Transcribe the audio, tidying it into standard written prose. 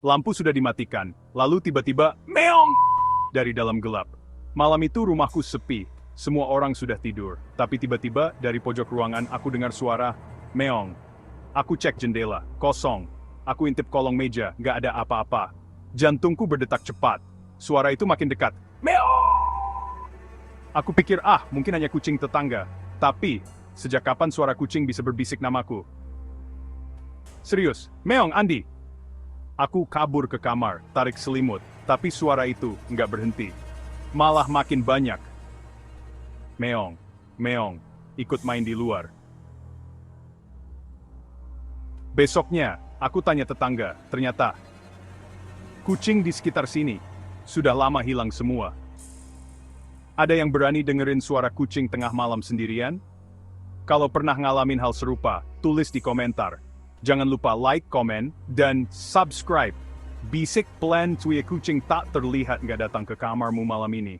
Lampu sudah dimatikan, lalu tiba-tiba, meong! Dari dalam gelap. Malam itu rumahku sepi, semua orang sudah tidur. Tapi tiba-tiba dari pojok ruangan aku dengar suara, meong. Aku cek jendela, kosong. Aku intip kolong meja, gak ada apa-apa. Jantungku berdetak cepat. Suara itu makin dekat. Meong! Aku pikir mungkin hanya kucing tetangga. Tapi, sejak kapan suara kucing bisa berbisik namaku? Serius, meong Andi. Aku kabur ke kamar, tarik selimut. Tapi suara itu nggak berhenti. Malah makin banyak. Meong, meong, ikut main di luar. Besoknya, aku tanya tetangga, ternyata kucing di sekitar sini sudah lama hilang semua. Ada yang berani dengerin suara kucing tengah malam sendirian? Kalau pernah ngalamin hal serupa, tulis di komentar. Jangan lupa like, komen, dan subscribe. Bisik plan cuy kucing tak terlihat nggak datang ke kamarmu malam ini.